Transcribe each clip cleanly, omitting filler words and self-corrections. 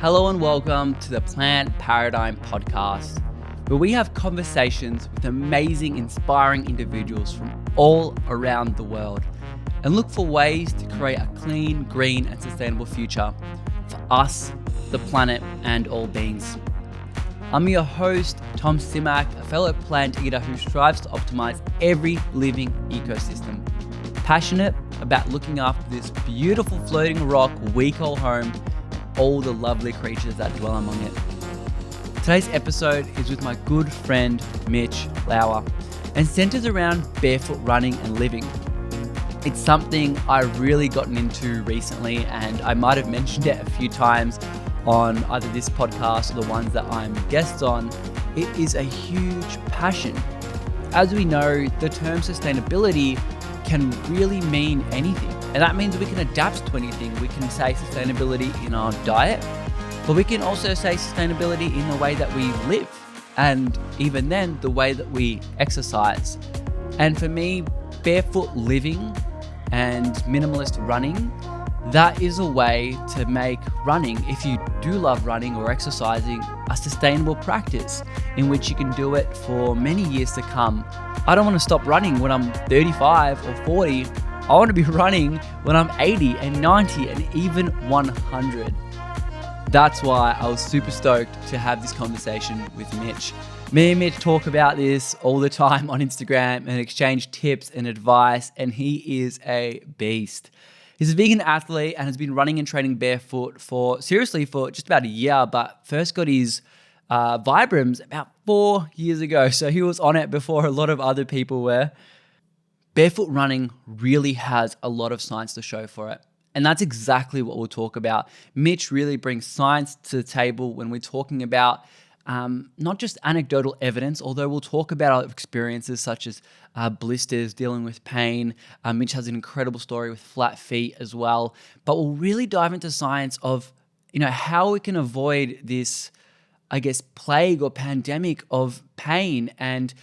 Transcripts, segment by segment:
Hello and welcome to the Plant Paradigm Podcast, where we have conversations with amazing, inspiring individuals from all around the world and look for ways to create a clean, green, and sustainable future for us, the planet, and all beings. I'm your host, Tom Simak, a fellow plant eater who strives to optimize every living ecosystem. Passionate about looking after this beautiful floating rock we call home, all the lovely creatures that dwell among it. Today's episode is with my good friend Mitch and centers around barefoot running and living. It's something I've really gotten into recently, and I might have mentioned it a few times on either this podcast or the ones that I'm guests on. It is a huge passion. As we know, the term sustainability can really mean anything. And that means we can adapt to anything. We can say sustainability in our diet, but we can also say sustainability in the way that we live. And even then, the way that we exercise. And for me, barefoot living and minimalist running, that is a way to make running, if you do love running or exercising, a sustainable practice in which you can do it for many years to come. I don't want to stop running when I'm 35 or 40. I want to be running when I'm 80 and 90 and even 100. That's why I was super stoked to have this conversation with Mitch. Me and Mitch talk about this all the time on Instagram and exchange tips and advice, and he is a beast. He's a vegan athlete and has been running and training barefoot for just about a year, but first got his Vibrams about 4 years ago. So he was on it before a lot of other people were. Barefoot running really has a lot of science to show for it. And that's exactly what we'll talk about. Mitch really brings science to the table when we're talking about not just anecdotal evidence, although we'll talk about our experiences such as blisters, dealing with pain. Mitch has an incredible story with Flatfeet as well. But we'll really dive into science of, how we can avoid this, plague or pandemic of pain and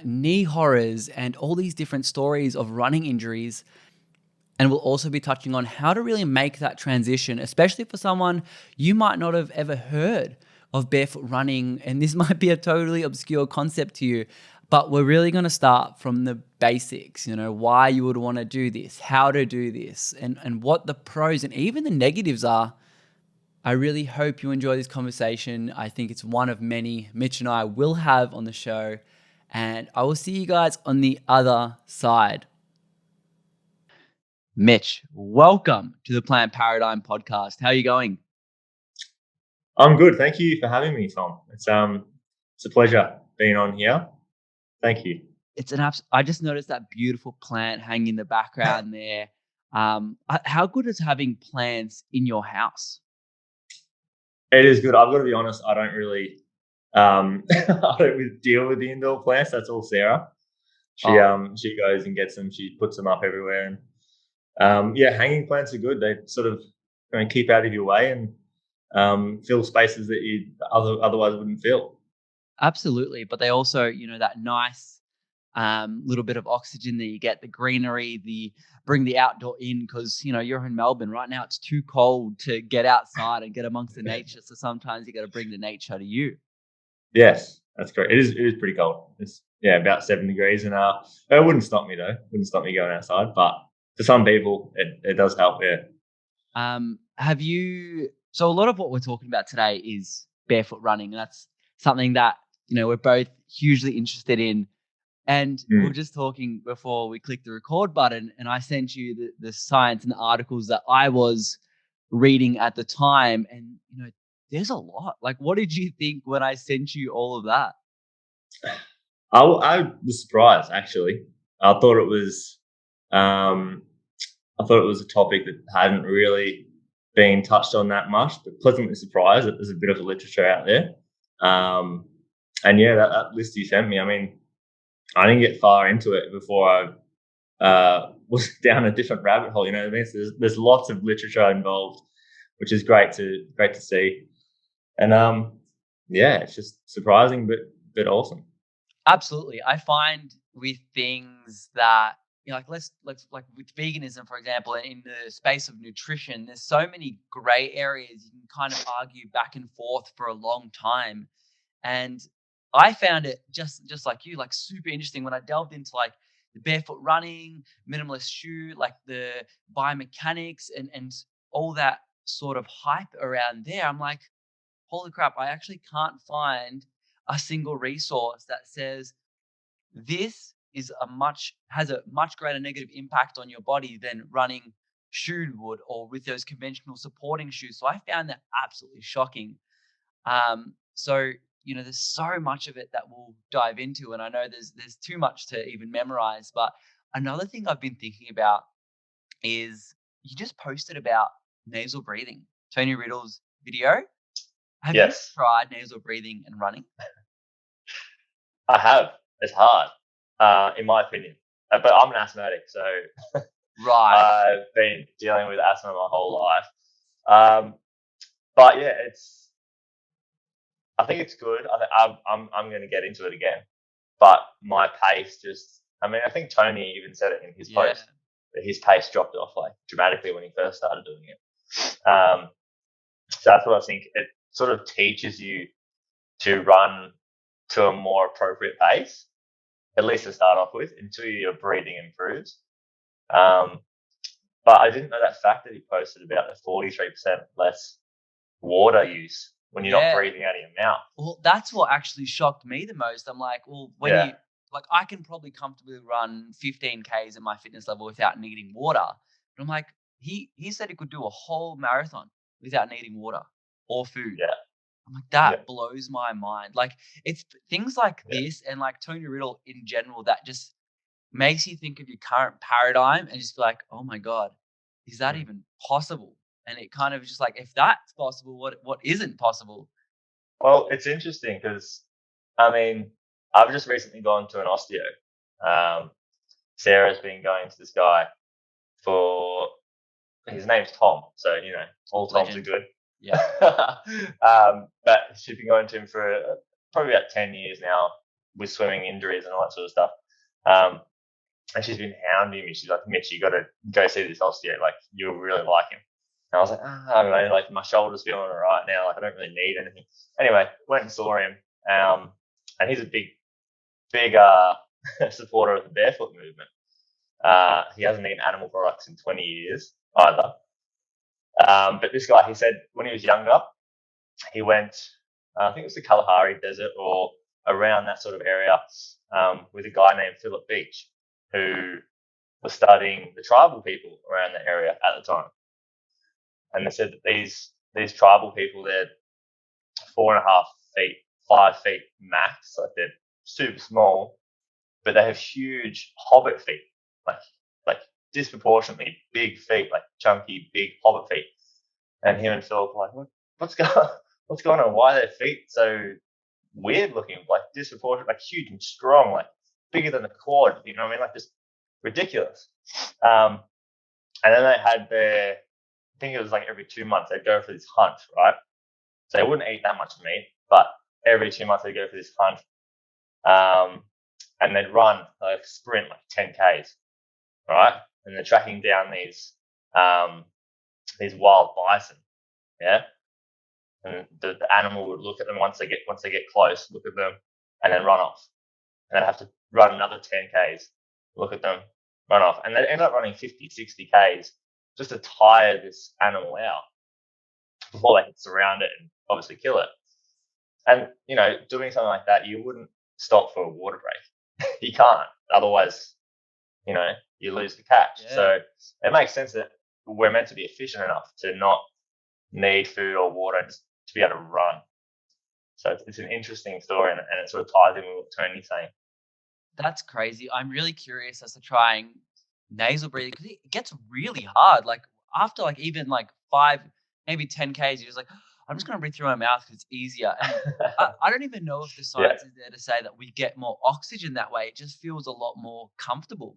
knee horrors and all these different stories of running injuries. And we'll also be touching on how to really make that transition, especially for someone you might not have ever heard of barefoot running. And this might be a totally obscure concept to you, but we're really going to start from the basics, why you would want to do this, how to do this, and what the pros and even the negatives are. I really hope you enjoy this conversation. I think it's one of many Mitch and I will have on the show, and I will see you guys on the other side. Mitch, welcome to the Plant Paradigm Podcast. How are you going? I'm good. Thank you for having me, Tom. It's a pleasure being on here. Thank you. It's I just noticed that beautiful plant hanging in the background there. How good is having plants in your house? It is good. I've got to be honest. I don't really, I don't deal with the indoor plants. That's all Sarah. She goes and gets them. She puts them up everywhere, and hanging plants are good. They sort of keep out of your way and fill spaces that you otherwise wouldn't fill. Absolutely, but they also, that nice little bit of oxygen that you get, the greenery, bring the outdoor in, because you're in Melbourne right now. It's too cold to get outside and get amongst the nature. So sometimes you got to bring the nature to you. Yes, that's correct. It is pretty cold. It's about 7 degrees, and it wouldn't stop me though. It wouldn't stop me going outside, but for some people, it does help. Yeah. So a lot of what we're talking about today is barefoot running, and that's something that we're both hugely interested in. And we were just talking before we clicked the record button, and I sent you the science and the articles that I was reading at the time. And, there's a lot. Like, what did you think when I sent you all of that? I was surprised, actually. I thought it was a topic that hadn't really been touched on that much, but pleasantly surprised that there's a bit of a literature out there. That list you sent me, I mean, I didn't get far into it before I was down a different rabbit hole. There's lots of literature involved, which is great to see. And it's just surprising but awesome. Absolutely. I find with things that like let's like with veganism, for example, in the space of nutrition, there's so many gray areas you can kind of argue back and forth for a long time. And I found it just like you, like super interesting when I delved into like the barefoot running, minimalist shoe, like the biomechanics and all that sort of hype around there. I'm like, holy crap, I actually can't find a single resource that says this has a much greater negative impact on your body than running shoe would, or with those conventional supporting shoes. So I found that absolutely shocking. So there's so much of it that we'll dive into, and I know there's too much to even memorize. But another thing I've been thinking about is you just posted about nasal breathing, Tony Riddle's video. Have you Yes, tried nasal breathing and running? I have. It's hard, in my opinion. But I'm an asthmatic, so Right. I've been dealing with asthma my whole life. But yeah, I think it's good. I'm going to get into it again. But my pace just, I mean, I think Tony even said it in his Yeah. post that his pace dropped off like dramatically when he first started doing it. So that's what I think. It sort of teaches you to run to a more appropriate pace, at least to start off with, until your breathing improves. But I didn't know that fact that he posted about the 43% less water use when you're not breathing out of your mouth. Well, that's what actually shocked me the most. I'm like, well, when I can probably comfortably run 15 Ks at my fitness level without needing water. But I'm like, he said he could do a whole marathon without needing water or food. Yeah. I'm like, that blows my mind. Like, it's things like this and like Tony Riddle in general that just makes you think of your current paradigm and just be like, oh my God, is that even possible? And it kind of just like, if that's possible, what isn't possible? Well, it's interesting because, I mean, I've just recently gone to an osteo. Sarah's been going to this guy for, his name's Tom. So, all Toms are good. Yeah. But she's been going to him for probably about 10 years now with swimming injuries and all that sort of stuff. And she's been hounding me. She's like, Mitch, you got to go see this osteo. Like, you'll really like him. And I was like, I don't know, like my shoulder's feeling all right now. Like I don't really need anything. Anyway, went and saw him. And he's a big supporter of the barefoot movement. He hasn't eaten animal products in 20 years either. But this guy, he said when he was younger, he went, I think it was the Kalahari Desert or around that sort of area, with a guy named Philip Beach, who was studying the tribal people around the area at the time. And they said that these tribal people, they're 4.5 feet, 5 feet max, like they're super small, but they have huge hobbit feet, like disproportionately big feet, like chunky, big hobbit feet. And him and Philip were like, what's going on? Why are their feet so weird looking, like disproportionate, like huge and strong, like bigger than the quad, you know what I mean? Like just ridiculous. And then they had I think it was like every 2 months they'd go for this hunt, right? So they wouldn't eat that much meat, but every 2 months they'd go for this hunt. And they'd run, like sprint like 10 Ks, right? And they're tracking down these wild bison, yeah? And the animal would look at them once they get close, look at them, and then run off. And they'd have to run another 10 Ks, look at them, run off. And they'd end up running 50, 60 Ks just to tire this animal out before they could surround it and obviously kill it. And, doing something like that, you wouldn't stop for a water break. You can't. Otherwise, you lose the catch. Yeah. So it makes sense that we're meant to be efficient enough to not need food or water to be able to run. So it's an interesting story, and it sort of ties in with what Tony's saying. That's crazy. I'm really curious as to trying nasal breathing because it gets really hard. Like after like even like 5, maybe 10 Ks, you're just like, I'm just going to breathe through my mouth because it's easier. And I don't even know if the science is there to say that we get more oxygen that way. It just feels a lot more comfortable.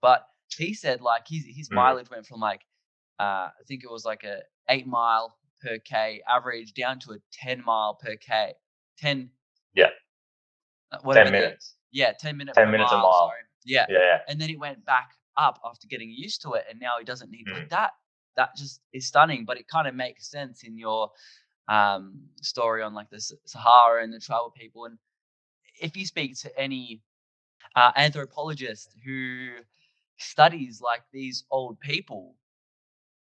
But he said like his mileage went from like, I think it was like a 8 mile per K average down to a 10 mile per K. 10. Yeah. 10 minutes. 10 minutes. 10 minutes a mile. Sorry. Yeah. Yeah. And then it went back up after getting used to it, and now he doesn't need Mm. like that. That just is stunning, but it kind of makes sense in your story on like the Sahara and the tribal people. And if you speak to any anthropologist who studies like these old people,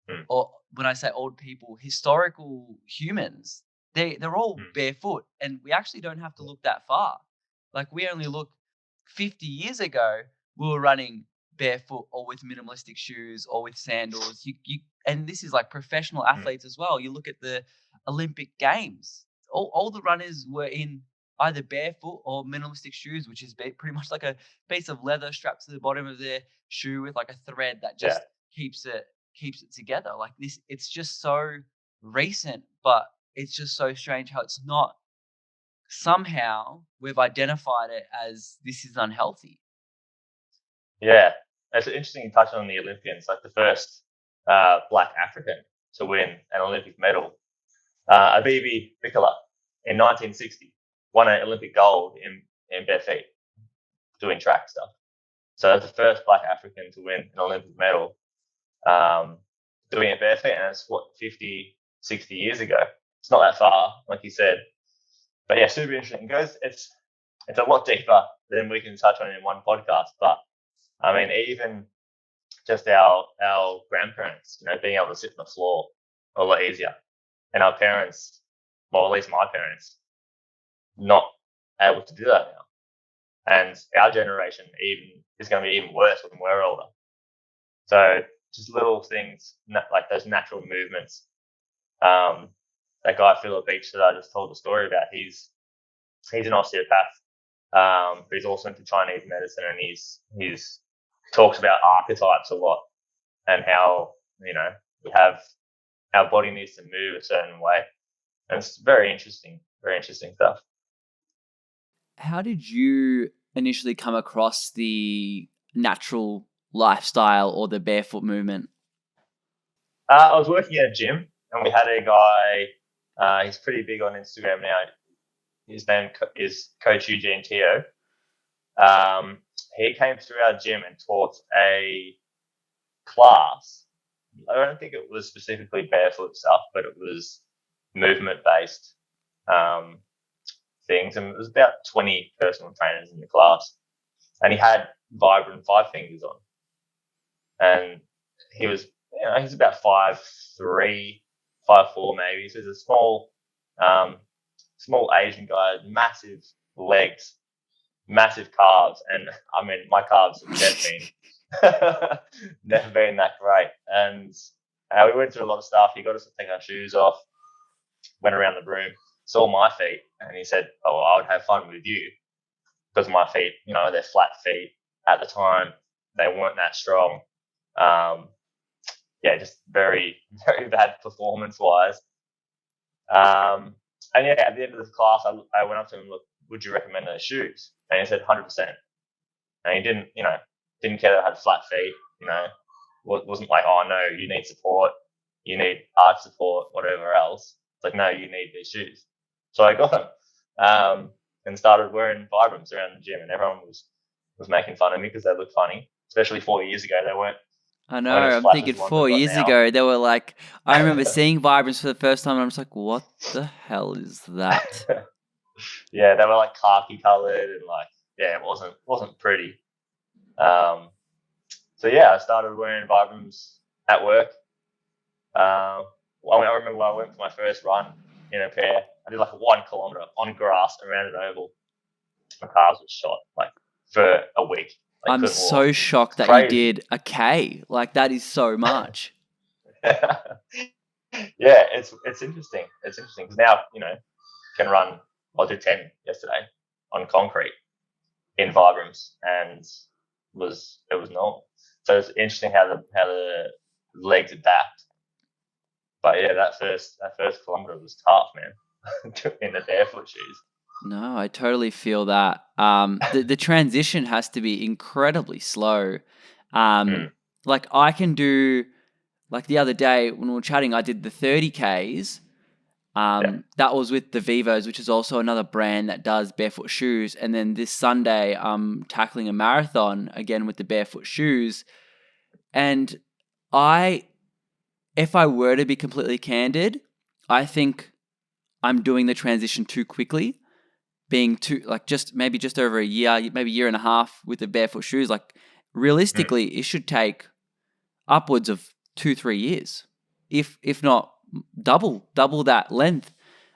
Mm. or when I say old people, historical humans, they're all Mm. barefoot, and we actually don't have to look that far. Like we only look 50 years ago, we were running barefoot or with minimalistic shoes or with sandals. And this is like professional Mm. athletes as well. You look at the Olympic Games, all the runners were in either barefoot or minimalistic shoes, which is pretty much like a piece of leather strapped to the bottom of their shoe with like a thread that Yeah. just keeps it together. Like this, it's just so recent, but it's just so strange how it's not. Somehow we've identified it as this is unhealthy. Yeah. It's interesting you touched on the Olympians, like the first black African to win an Olympic medal. Abibi Bikila in 1960 won an Olympic gold in bare feet doing track stuff. So that's the first black African to win an Olympic medal doing it bare feet. And it's 50, 60 years ago. It's not that far, like you said. But yeah, super interesting. It's a lot deeper than we can touch on in one podcast. But I mean, even just our grandparents, being able to sit on the floor a lot easier. And our parents, well, at least my parents, not able to do that now. And our generation even is going to be even worse when we're older. So just little things like those natural movements. That guy Philip Beach that I just told the story about, he's an osteopath, but he's also into Chinese medicine, and he talks about archetypes a lot and how we have our body needs to move a certain way, and it's very interesting stuff. How did you initially come across the natural lifestyle or the barefoot movement? I was working at a gym, and we had a guy. He's pretty big on Instagram now. His name is Coach Eugene Teo. He came through our gym and taught a class. I don't think it was specifically barefoot stuff, but it was movement based things. And it was about 20 personal trainers in the class. And he had Vibrant 5 fingers on. And he was, he's about 5'3", 5'4" maybe. So he's a small Asian guy, massive legs, massive calves, and I mean my calves have never been that great. And we went through a lot of stuff. He got us to take our shoes off, went around the room, saw my feet, and he said, "Oh, I would have fun with you because my feet, they're flat feet at the time. They weren't that strong. Just very very bad performance wise." And yeah, at the end of the class, I went up to him, "Look, would you recommend those shoes?" And he said 100%. And he didn't care that I had flat feet, wasn't like, "Oh no, you need support, you need arch support, whatever else." It's like, "No, you need these shoes." So I got them, and started wearing Vibrams around the gym, and everyone was making fun of me because they looked funny, especially 4 years ago. They weren't. I know. I'm thinking 4 years ago, they were like, I remember seeing Vibrams for the first time, and I'm just like, what the hell is that? Yeah, they were like khaki colored, and it wasn't pretty. So yeah, I started wearing Vibrams at work. I remember when I went for my first run in a pair. I did like a 1 kilometer on grass around an oval. My calves were shot for a week. I'm so shocked that you did a K. Like that is so much. Yeah, it's interesting. It's interesting because now can run. I did 10 yesterday on concrete in Vibrams, and it was normal. So it's interesting how the legs adapt. But yeah, that first kilometer was tough, man, in the barefoot shoes. No, I totally feel that. The transition has to be incredibly slow. Like I can do, like the other day when we were chatting, I did the 30 Ks Yeah. That was with the Vivos, which is also another brand that does barefoot shoes. And then this Sunday, I'm tackling a marathon again with the barefoot shoes. And if I were to be completely candid, I think I'm doing the transition too quickly, being too, like, just over a year, maybe a year and a half with the barefoot shoes. Like, Mm. realistically, it should take upwards of 2-3 years, if not double that length.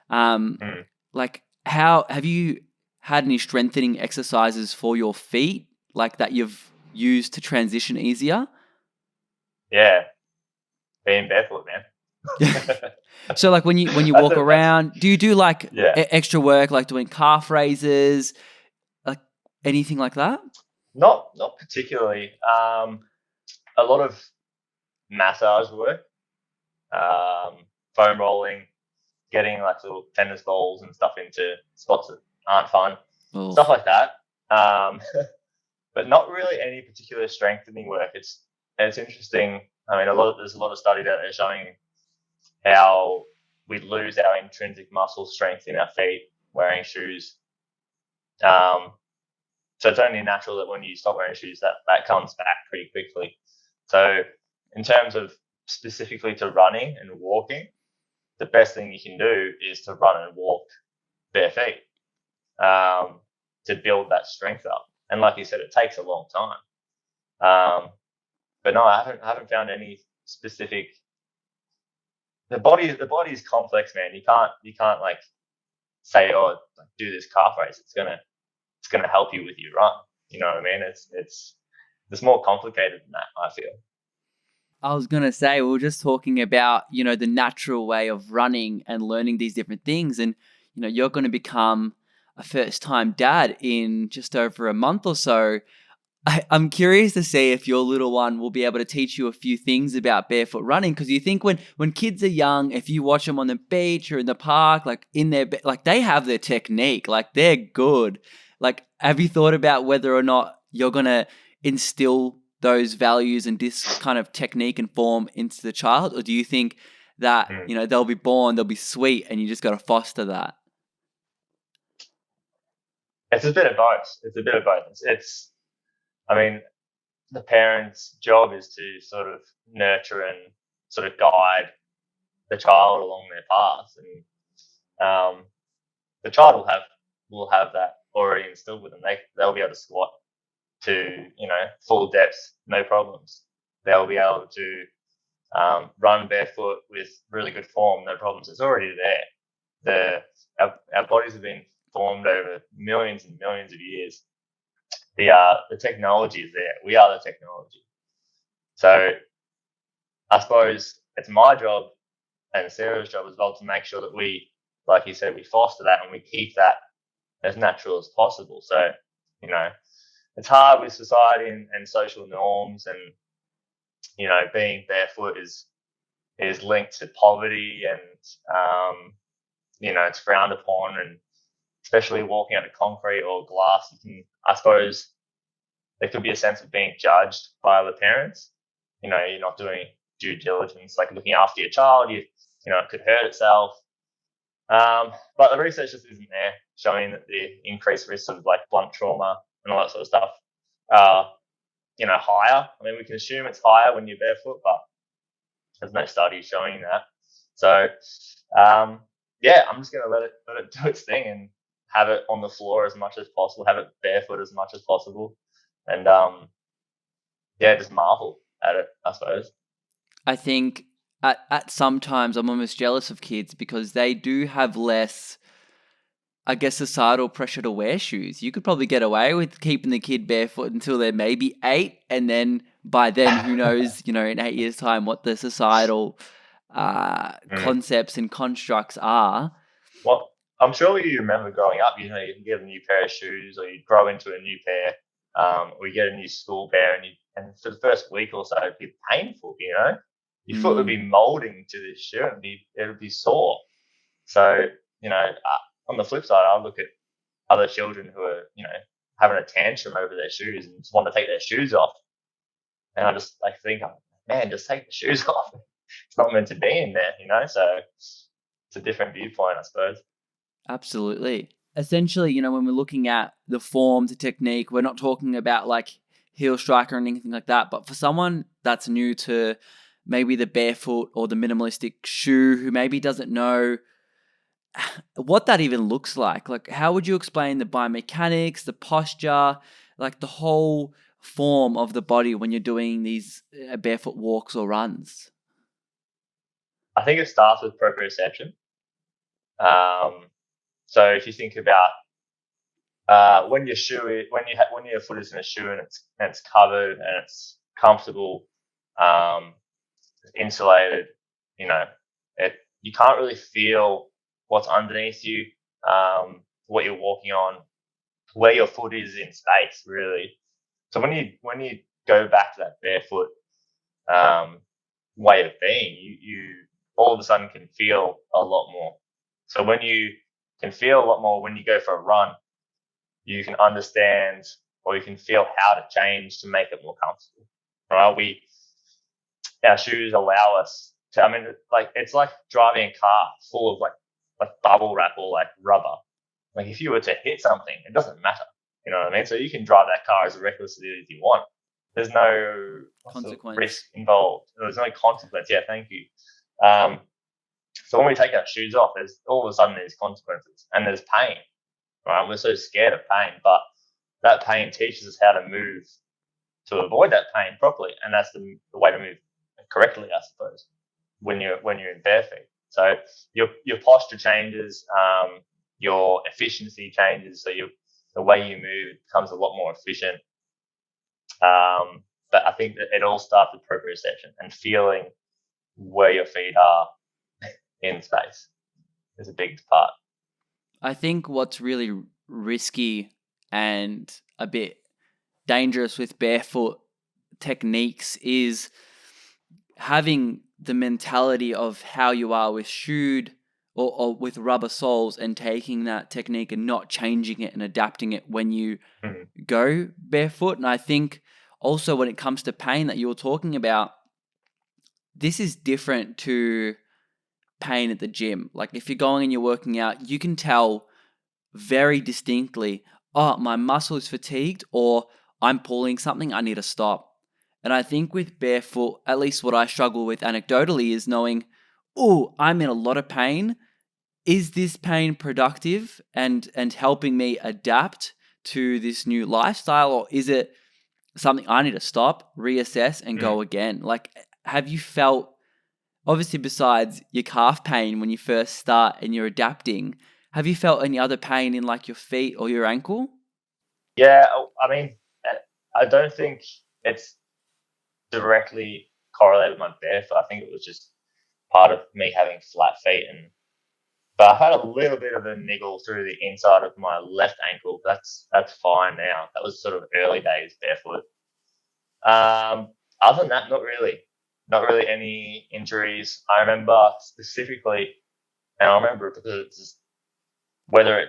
Um, Mm. like, how have you had any strengthening exercises for your feet, like that you've used to transition easier? Yeah, being barefoot, man. So, like, when you That's walk a that's around, do you do like yeah. extra work, like doing calf raises, like anything like that? Not particularly. A lot of massage work, um, foam rolling, getting like little tennis balls and stuff into spots that aren't fun, stuff Oh, like that. Um, but not really any particular strengthening work. It's interesting. I mean, there's a lot of studies out there showing how we lose our intrinsic muscle strength in our feet wearing shoes. Um, so it's only natural that when you stop wearing shoes, that comes back pretty quickly. So in terms of specifically to running and walking, the best thing you can do is to run and walk bare feet, to build that strength up. And like you said, it takes a long time. But no, I haven't found any specific. The body is complex, man. You can't like say, oh, like, do this calf raise. It's gonna help you with your run. You know what I mean? It's more complicated than that, I feel. I was gonna say, we were just talking about, the natural way of running and learning these different things, and you're going to become a first time dad in just over a month or so. I'm curious to see if your little one will be able to teach you a few things about barefoot running, because you think when kids are young, if you watch them on the beach or in the park, like in their like they have their technique, like they're good. Like, have you thought about whether or not you're gonna instill those values and this kind of technique and form into the child, or do you think that Mm. they'll be born, they'll be sweet, and you just got to foster that? It's a bit of both. It's a bit of both. I mean, the parent's job is to sort of nurture and sort of guide the child along their path, and the child will have that already instilled with them. They'll be able to squat to full depth, no problems. They'll be able to run barefoot with really good form, no problems. It's already there. Our bodies have been formed over millions and millions of years. The technology is there. We are the technology. So I suppose it's my job and Sarah's job as well to make sure that we, like you said, we foster that and we keep that as natural as possible. So, you know, it's hard with society and social norms, and being barefoot is linked to poverty, and it's frowned upon, and especially walking under concrete or glass, I suppose there could be a sense of being judged by other parents. You're not doing due diligence, like looking after your child. It could hurt itself. But the research just isn't there showing that the increased risks of like blunt trauma and all that sort of stuff are, higher. I mean, we can assume it's higher when you're barefoot, but there's no studies showing that. So, yeah, I'm just gonna let it do its thing and have it on the floor as much as possible, have it barefoot as much as possible, and yeah, just marvel at it, I suppose. I think at sometimes I'm almost jealous of kids because they do have less, I guess, societal pressure to wear shoes. You could probably get away with keeping the kid barefoot until they're maybe 8, and then by then, who knows, in 8 years' time, what the societal Mm. concepts and constructs are. Well, I'm sure you remember growing up. You can get a new pair of shoes, or you grow into a new pair, or you get a new school pair, and for the first week or so, it'd be painful. Your foot would be Mm. molding to this shoe, and it would be sore. So, on the flip side, I look at other children who are, having a tantrum over their shoes and just want to take their shoes off, and I just like think, man, just take the shoes off. It's not meant to be in there. So it's a different viewpoint, I suppose. Absolutely. Essentially, when we're looking at the form, the technique, we're not talking about like heel strike or anything like that. But for someone that's new to maybe the barefoot or the minimalistic shoe, who maybe doesn't know what that even looks like how would you explain the biomechanics, the posture, like the whole form of the body when you're doing these barefoot walks or runs? I think it starts with proprioception. So if you think about when your when your foot is in a shoe and it's covered and it's comfortable, um, insulated, you know, you can't really feel what's underneath you, what you're walking on, where your foot is in space, really. So when you go back to that barefoot um, way of being, you all of a sudden can feel a lot more. So when you can feel a lot more when you go for a run, you can understand or you can feel how to change to make it more comfortable. Right? Our shoes allow us to. I mean, like it's like driving a car full of like bubble wrap or like rubber. Like if you were to hit something, it doesn't matter. You know what I mean? So you can drive that car as recklessly as you want. There's no risk Consequence. involved. There's no consequence. Yeah, thank you. Um, so when we take our shoes off, there's all of a sudden there's consequences and there's pain. Right? We're so scared of pain, but that pain teaches us how to move to avoid that pain properly, and that's the way to move correctly, I suppose, when you're in bare feet. So your posture changes, your efficiency changes, so the way you move becomes a lot more efficient. But I think that it all starts with proprioception and feeling where your feet are in space is a big part. I think what's really risky and a bit dangerous with barefoot techniques is having the mentality of how you are with shoed or with rubber soles and taking that technique and not changing it and adapting it when you Mm-hmm. go barefoot. And I think also when it comes to pain that you were talking about, this is different to pain at the gym. Like if you're going and you're working out, you can tell very distinctly, oh, my muscle is fatigued or I'm pulling something, I need to stop. And I think with barefoot, at least what I struggle with anecdotally is knowing, oh, I'm in a lot of pain. Is this pain productive and helping me adapt to this new lifestyle, or is it something I need to stop, reassess, and Mm. go again? Like, have you felt, obviously, besides your calf pain when you first start and you're adapting, have you felt any other pain in like your feet or your ankle? Yeah, I mean, I don't think it's directly correlated with my barefoot. I think it was just part of me having flat feet, and but I've had a little bit of a niggle through the inside of my left ankle. That's fine now. That was sort of early days barefoot. Other than that, not really any injuries. I remember specifically, and I remember it because it's just whether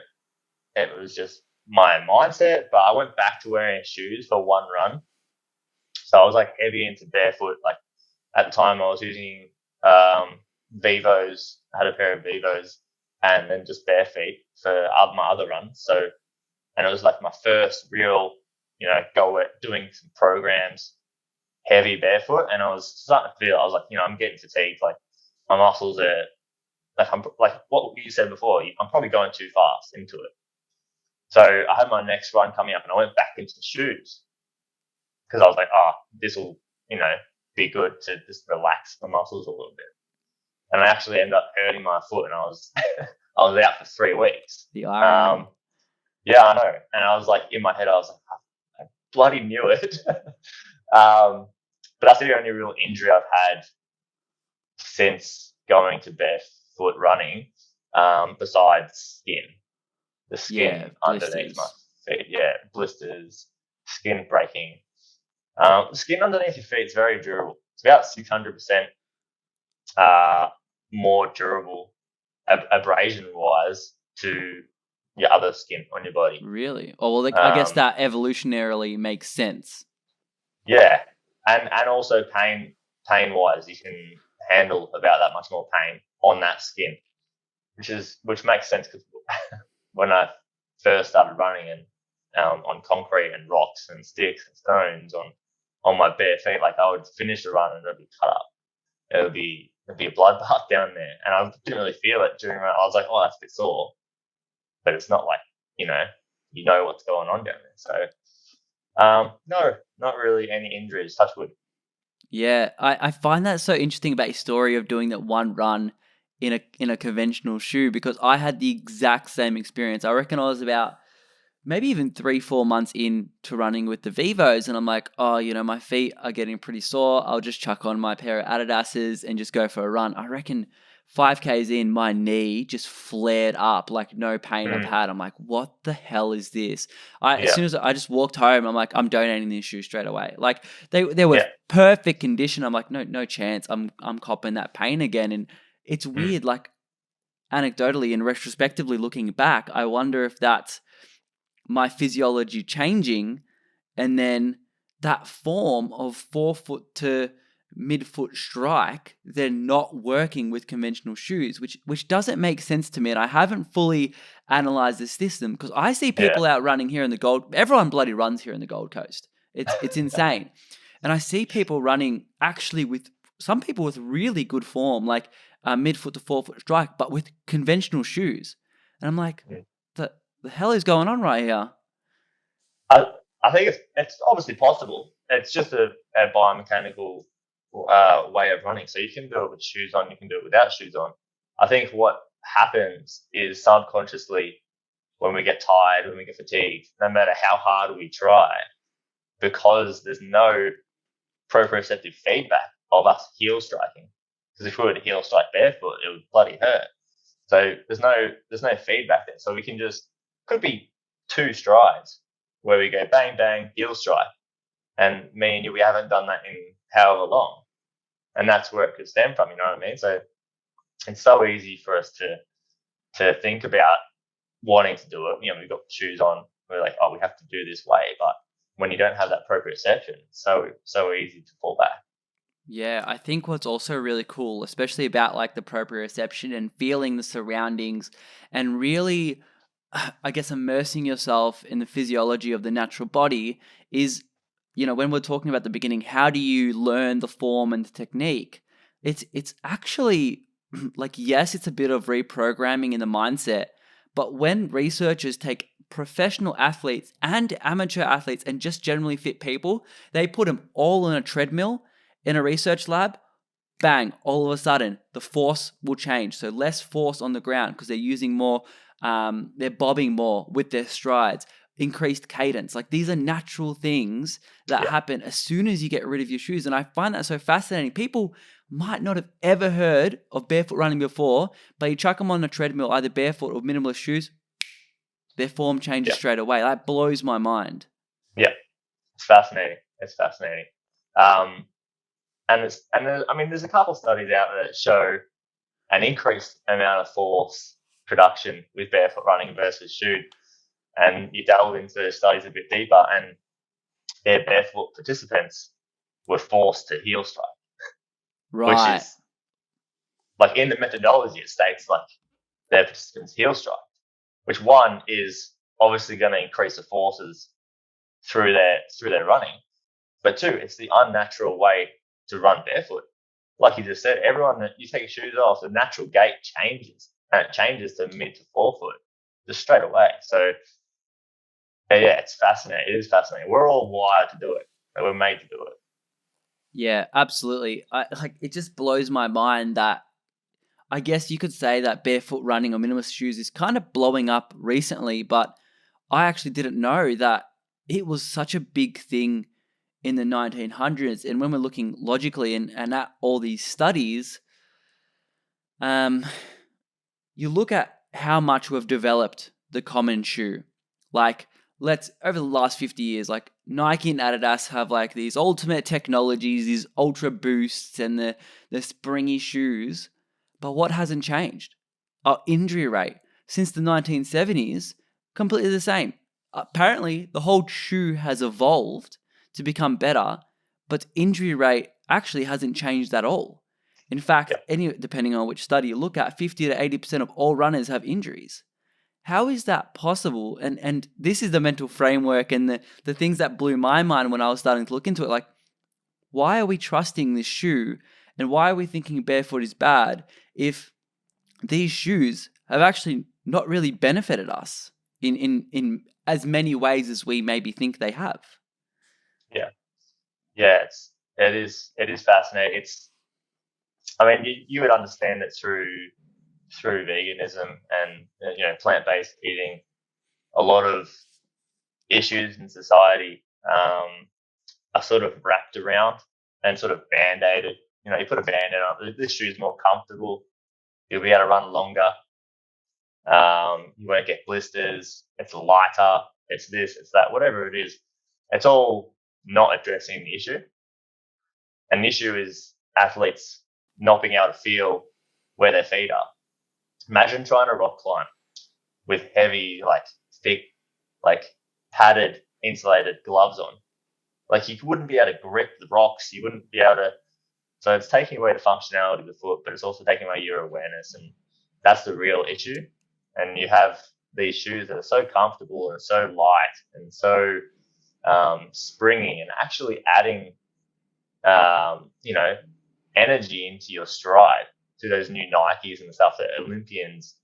it was just my mindset, but I went back to wearing shoes for one run, so I was like heavy into barefoot. Like at the time, I was using Vivos. I had a pair of Vivos, and then just bare feet for my other runs. So, and it was like my first real, go at doing some programs heavy barefoot, and I was starting to feel. I was like, I'm getting fatigued. Like my muscles are like I'm like what you said before. I'm probably going too fast into it. So I had my next run coming up, and I went back into the shoes because I was like, oh, this will, be good to just relax the muscles a little bit. And I actually ended up hurting my foot, and I was I was out for 3 weeks. The irony. Yeah, I know. And I was like in my head, I was like, I bloody knew it. But that's the only real injury I've had since going to barefoot running, besides skin. The Yeah, skin underneath my blisters. feet, yeah, blisters, skin breaking. The skin underneath your feet is very durable. It's about 600% more durable abrasion wise to your other skin on your body. Really? Oh, well, like, I guess Um, that evolutionarily makes sense. yeah, and also pain wise, you can handle about that much more pain on that skin. which makes sense because when I first started running and on concrete and rocks and sticks and stones on my bare feet, like I would finish the run and it'd be cut up. It'd be a bloodbath down there, and I didn't really feel it during run. I was like, oh, that's a bit sore, but it's not like you know what's going on down there. So no, not really any injuries. Touch wood. Yeah, I find that so interesting about your story of doing that one run in a conventional shoe, because I had the exact same experience. I reckon I was about maybe even 3-4 months into running with the Vivos, and I'm like, oh, my feet are getting pretty sore. I'll just chuck on my pair of Adidas's and just go for a run. I reckon 5Ks in, my knee just flared up like no pain I've had. I'm like, what the hell is this? As soon as I just walked home, I'm like, I'm donating these shoes straight away. Like they were perfect condition. I'm like, no chance. I'm copping that pain again. And it's weird, like anecdotally and retrospectively looking back, I wonder if that's my physiology changing, and then that form of forefoot to midfoot strike, they're not working with conventional shoes, which doesn't make sense to me. And I haven't fully analyzed the system, because I see people out running here in the everyone bloody runs here in the Gold Coast. It's insane. And I see people running actually with some people with really good form, like midfoot to forefoot strike, but with conventional shoes. And I'm like, the hell is going on right here? I think it's obviously possible. It's just a biomechanical way of running. So you can do it with shoes on, you can do it without shoes on. I think what happens is subconsciously, when we get tired, when we get fatigued, no matter how hard we try, because there's no proprioceptive feedback of us heel striking. Because if we were to heel strike barefoot, it would bloody hurt. So there's no feedback there. So we can just, could be 2 strides where we go bang bang heel strike, and me and you, we haven't done that in however long, and that's where it could stem from. You know what I mean? So it's so easy for us to think about wanting to do it. We've got shoes on. We're like, oh, we have to do this way, but when you don't have that proprioception, it's so easy to fall back. Yeah, I think what's also really cool, especially about like the proprioception and feeling the surroundings and really, I guess, immersing yourself in the physiology of the natural body is, when we're talking about the beginning, how do you learn the form and the technique? It's actually like, yes, it's a bit of reprogramming in the mindset, but when researchers take professional athletes and amateur athletes and just generally fit people, they put them all on a treadmill in a research lab, bang, all of a sudden the force will change. So less force on the ground because they're using more, they're bobbing more with their strides, increased cadence. Like these are natural things that happen as soon as you get rid of your shoes. And I find that so fascinating. People might not have ever heard of barefoot running before, but you chuck them on a treadmill, either barefoot or minimalist shoes, their form changes straight away. That blows my mind. Yeah, it's fascinating. It's fascinating. There's a couple of studies out there that show an increased amount of force production with barefoot running versus shoe. And you delve into the studies a bit deeper, and their barefoot participants were forced to heel strike. Right. Which is, like, in the methodology, it states like their participants heel strike, which one is obviously going to increase the forces through their running, but 2, it's the unnatural way to run barefoot. Like you just said, everyone that you take your shoes off, the natural gait changes, and it changes to mid to forefoot just straight away. So yeah, it's fascinating. It is fascinating. We're all wired to do it. We're made to do it. Yeah, absolutely. It just blows my mind that I guess you could say that barefoot running or minimalist shoes is kind of blowing up recently, but I actually didn't know that it was such a big thing in the 1900s. And when we're looking logically and at all these studies, you look at how much we've developed the common shoe. Like, over the last 50 years, like Nike and Adidas have like these ultimate technologies, these ultra boosts and the springy shoes. But what hasn't changed? Our injury rate since the 1970s, completely the same. Apparently, the whole shoe has evolved to become better, but injury rate actually hasn't changed at all. In fact, Yeah. depending on which study you look at, 50 to 80% of all runners have injuries. How is that possible? And this is the mental framework and the things that blew my mind when I was starting to look into it. Like, why are we trusting this shoe, and why are we thinking barefoot is bad if these shoes have actually not really benefited us in as many ways as we maybe think they have? Yeah. Yeah. It is fascinating. I mean, you would understand it through veganism and plant-based eating. A lot of issues in society are sort of wrapped around and sort of band-aided. You put a band-aid on. This shoe's more comfortable. You'll be able to run longer. You won't get blisters. It's lighter. It's this. It's that. Whatever it is, it's all not addressing the issue. And the issue is athletes not being able to feel where their feet are. Imagine trying to rock climb with heavy, like thick, like padded, insulated gloves on. Like you wouldn't be able to grip the rocks. You wouldn't be able to. So it's taking away the functionality of the foot, but it's also taking away your awareness, and that's the real issue. And you have these shoes that are so comfortable and so light and so springy, and actually adding, energy into your stride to those new Nikes and the stuff that Olympians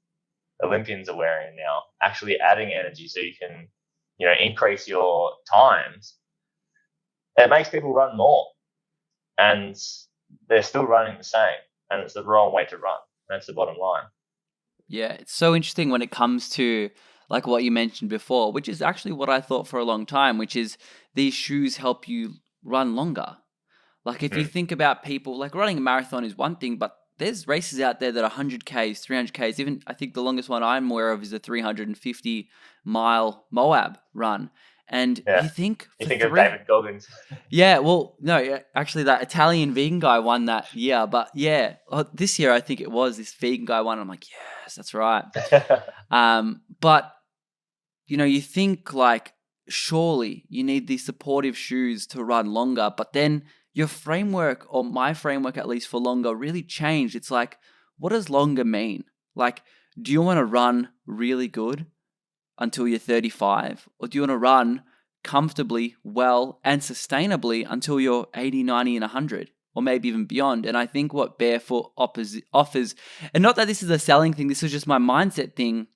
are wearing now. Actually adding energy so you can, increase your times. It makes people run more, and they're still running the same, and it's the wrong way to run. That's the bottom line. Yeah, it's so interesting when it comes to like what you mentioned before, which is actually what I thought for a long time, which is these shoes help you run longer. Like if you Mm. think about people, like running a marathon is one thing, but there's races out there that are 100Ks, 300Ks. Even I think the longest one I'm aware of is a 350-mile Moab run. And Yeah. you think You for think of three, David Goggins. yeah, well, no, yeah, actually, that Italian vegan guy won that year. But yeah, this year I think it was this vegan guy won. I'm like, yes, that's right. But you think like surely you need these supportive shoes to run longer, but then your framework, or my framework at least for longer, really changed. It's like, what does longer mean? Like, do you want to run really good until you're 35, or do you want to run comfortably, well, and sustainably until you're 80, 90, and 100, or maybe even beyond? And I think what Barefoot offers, and not that this is a selling thing, this is just my mindset thing,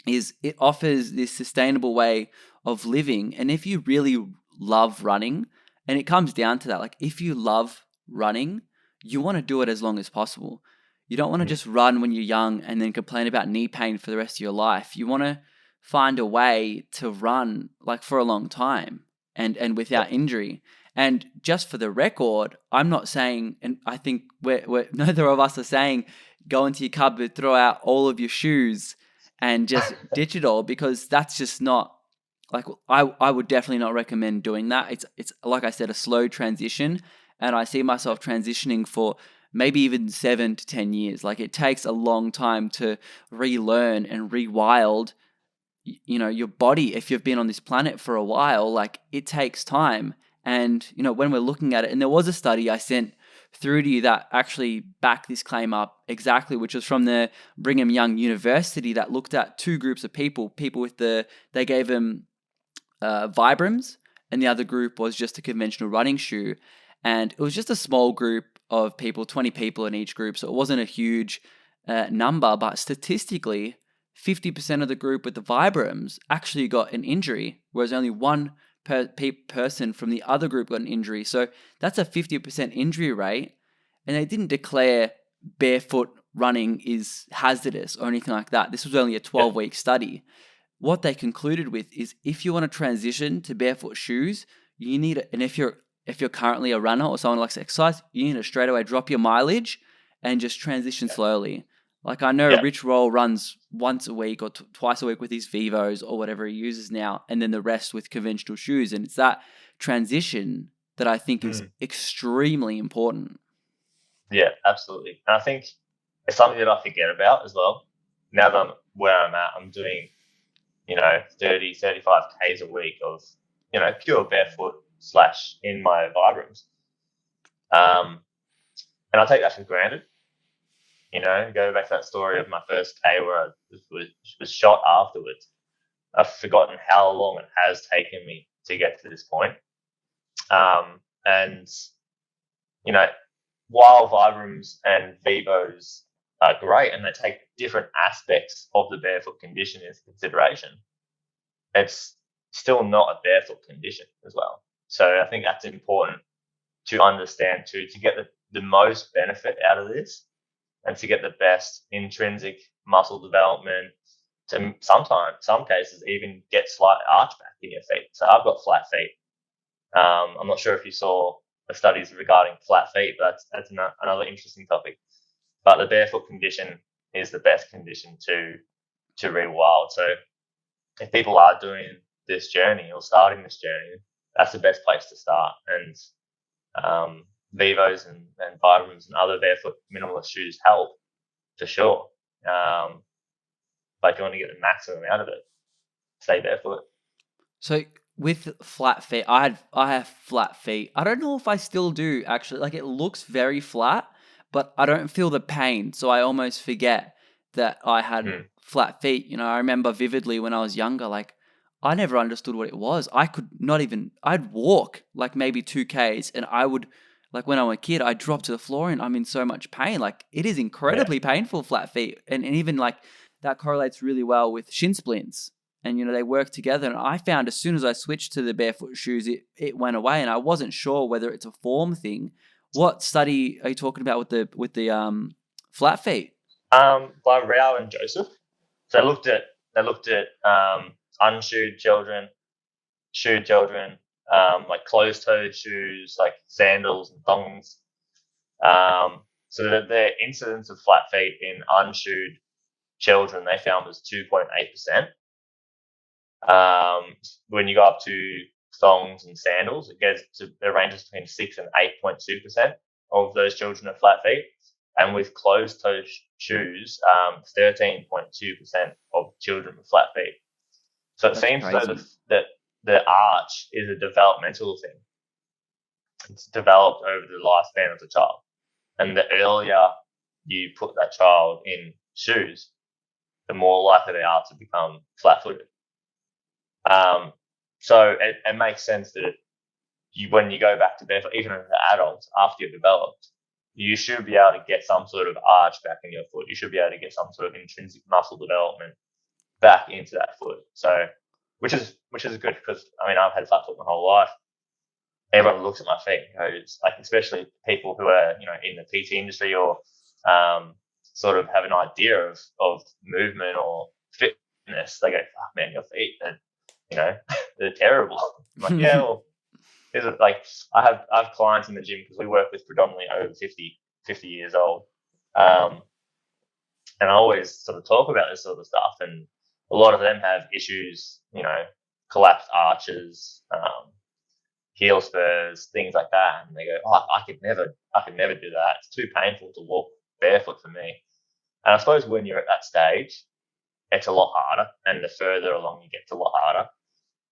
is it offers this sustainable way of living. And if you really love running, and it comes down to that, like if you love running, you want to do it as long as possible. You don't want to Mm. just run when you're young and then complain about knee pain for the rest of your life. You want to find a way to run like for a long time and Yeah. without injury. And just for the record, I'm not saying, and I think we're neither of us are saying, go into your cupboard, throw out all of your shoes and just ditch it all, because that's just not like, I would definitely not recommend doing that. It's like I said, a slow transition, and I see myself transitioning for maybe even 7 to 10 years. Like it takes a long time to relearn and rewild your body. If you've been on this planet for a while, like it takes time. And when we're looking at it, and there was a study I sent through to you that actually backed this claim up exactly, which was from the Brigham Young University, that looked at two groups of people with they gave them Vibrams, and the other group was just a conventional running shoe. And it was just a small group of people, 20 people in each group, so it wasn't a huge number, but statistically 50% of the group with the Vibrams actually got an injury, whereas only one person from the other group got an injury. So that's a 50% injury rate. And they didn't declare barefoot running is hazardous or anything like that. This was only a Yeah. 12-week study. What they concluded with is, if you want to transition to barefoot shoes, you need it. And if you're currently a runner or someone who likes to exercise, you need to straight away drop your mileage and just transition slowly. Like I know Yeah. Rich Roll runs once a week or twice a week with his Vivos or whatever he uses now, and then the rest with conventional shoes. And it's that transition that I think is Mm. extremely important. Yeah, absolutely. And I think it's something that I forget about as well. Now that I'm where I'm at, I'm doing, 30, 35 Ks a week of, pure barefoot / in my Vibrams. And I take that for granted. Go back to that story of my first K where I was shot afterwards. I've forgotten how long it has taken me to get to this point. And, while Vibrams and Vivos are great and they take different aspects of the barefoot condition into consideration, it's still not a barefoot condition as well. So I think that's important to understand too, to get the most benefit out of this and to get the best intrinsic muscle development, to some cases, even get slight arch back in your feet. So I've got flat feet. I'm not sure if you saw the studies regarding flat feet, but that's another interesting topic. But the barefoot condition is the best condition to rewild. So if people are doing this journey or starting this journey, that's the best place to start. And Vivos and Vibrams and other barefoot minimalist shoes help for sure. But if you want to get the maximum out of it, stay barefoot. So with flat feet, I have flat feet. I don't know if I still do actually. Like it looks very flat, but I don't feel the pain. So I almost forget that I had flat feet. I remember vividly when I was younger, like I never understood what it was. I could not even, I'd walk like maybe 2Ks and I would, like when I was a kid, I'd drop to the floor and I'm in so much pain. Like it is incredibly painful, flat feet. And even like that correlates really well with shin splints. And, they work together. And I found as soon as I switched to the barefoot shoes, it went away. And I wasn't sure whether it's a form thing. What study are you talking about with the flat feet? By Rao and Joseph. So they looked at unshoed children, shoed children, like closed-toed shoes, like sandals and thongs. So the incidence of flat feet in unshoed children they found was 2.8%. When you go up to thongs and sandals, it ranges between 6 and 8.2% of those children have flat feet. And with closed-toe shoes, 13.2% of children with flat feet. So it seems that the arch is a developmental thing. It's developed over the lifespan of the child. And the earlier you put that child in shoes, the more likely they are to become flat-footed. So it makes sense that when you go back to barefoot, even as an adult, after you're developed, you should be able to get some sort of arch back in your foot. You should be able to get some sort of intrinsic muscle development back into that foot. So, which is good because I've had flat foot my whole life. Everyone looks at my feet and goes, like, especially people who are in the PT industry or sort of have an idea of movement or fitness. They go, "Fuck, man, your feet they're terrible." I'm like, yeah, well, is it like I have clients in the gym because we work with predominantly over 50 years old. And I always sort of talk about this sort of stuff, and a lot of them have issues, collapsed arches, heel spurs, things like that. And they go, "Oh, I could never do that. It's too painful to walk barefoot for me." And I suppose when you're at that stage, it's a lot harder, and the further along you get, it's a lot harder.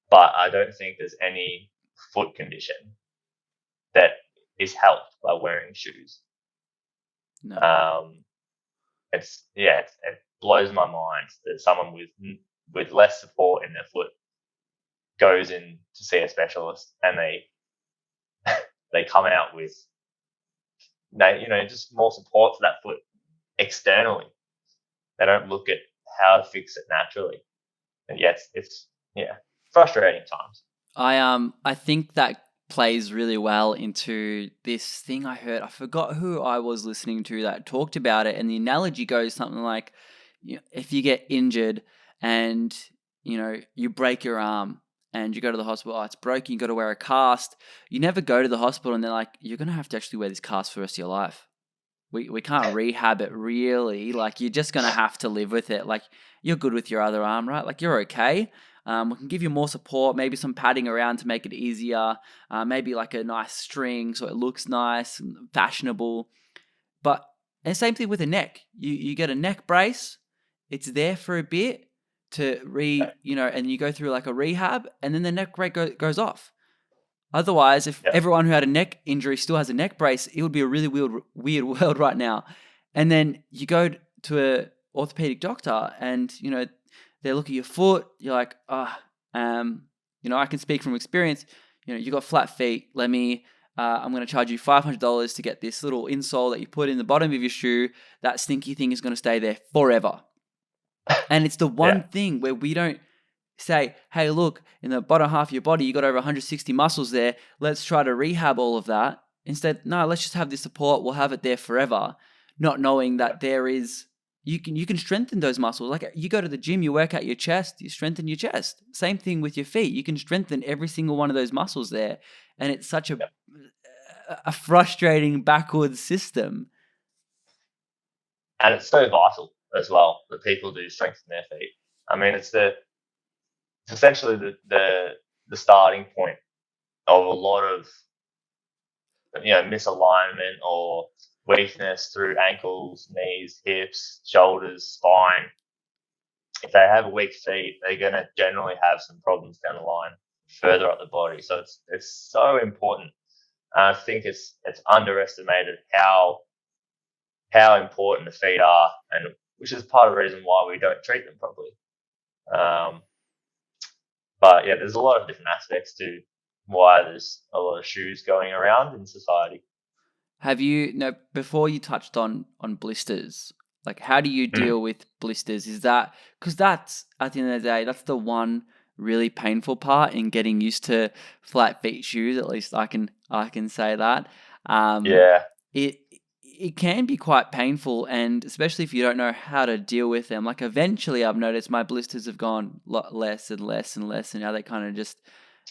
But I don't think there's any foot condition that is helped by wearing shoes. No. It blows my mind that someone with less support in their foot goes in to see a specialist and they come out with just more support for that foot externally. They don't look at how to fix it naturally. And it's frustrating times. I think that plays really well into this thing I heard. I forgot who I was listening to that talked about it, and the analogy goes something like, if you get injured and you break your arm and you go to the hospital, it's broken, you got to wear a cast. You never go to the hospital and they're like, "You're gonna have to actually wear this cast for the rest of your life. We can't rehab it really. Like, you're just gonna have to live with it. Like, you're good with your other arm, right? Like, you're okay. We can give you more support, maybe some padding around to make it easier, maybe like a nice string so it looks nice and fashionable." And same thing with a neck. You get a neck brace, it's there for a bit to and you go through like a rehab, and then the neck brace goes off. Otherwise, if Yeah. everyone who had a neck injury still has a neck brace, it would be a really weird world right now. And then you go to a orthopedic doctor, and they look at your foot. You're like, I can speak from experience. You got flat feet. I'm going to charge you $500 to get this little insole that you put in the bottom of your shoe. That stinky thing is going to stay there forever. And it's the one thing where we don't say, hey, look, in the bottom half of your body, you got over 160 muscles there. Let's try to rehab all of that. Instead, no, let's just have this support. We'll have it there forever. Not knowing that you can strengthen those muscles. Like, you go to the gym, you work out your chest, you strengthen your chest. Same thing with your feet. You can strengthen every single one of those muscles there. And it's such a frustrating backwards system. And it's so vital as well that people do strengthen their feet. I mean, it's essentially the starting point of a lot of misalignment or weakness through ankles, knees, hips, shoulders, spine. If they have weak feet, they're going to generally have some problems down the line further up the body. So it's so important. And I think it's underestimated how important the feet are, and which is part of the reason why we don't treat them properly. But yeah, there's a lot of different aspects to why there's a lot of shoes going around in society. Have you before you touched on blisters, like, how do you deal with blisters? Is that because that's, at the end of the day, that's the one really painful part in getting used to flat feet shoes. At least I can say that. Yeah. It can be quite painful, and especially if you don't know how to deal with them. Like, eventually I've noticed my blisters have gone less and less and less, and now they kind of just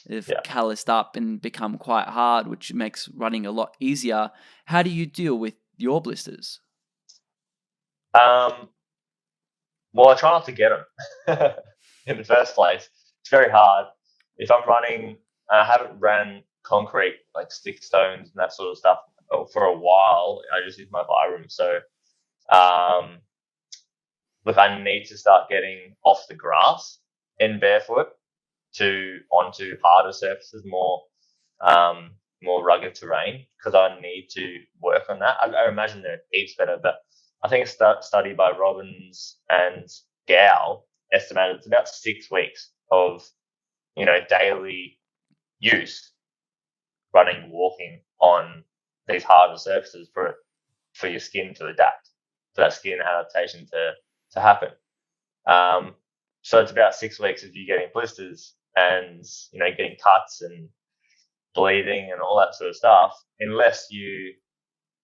have calloused up and become quite hard, which makes running a lot easier. How do you deal with your blisters? Well, I try not to get them in the first place. It's very hard. If I'm running, I haven't ran concrete like stick stones and that sort of stuff for a while. I just use my Vibram. So, look, I need to start getting off the grass in barefoot onto harder surfaces, more rugged terrain, because I need to work on that. I imagine they're heaps better, but I think a study by Robbins and Gow estimated it's about 6 weeks of daily use, running, walking on these harder surfaces for your skin to adapt, for that skin adaptation to happen. So it's about 6 weeks of you getting blisters and getting cuts and bleeding and all that sort of stuff, unless you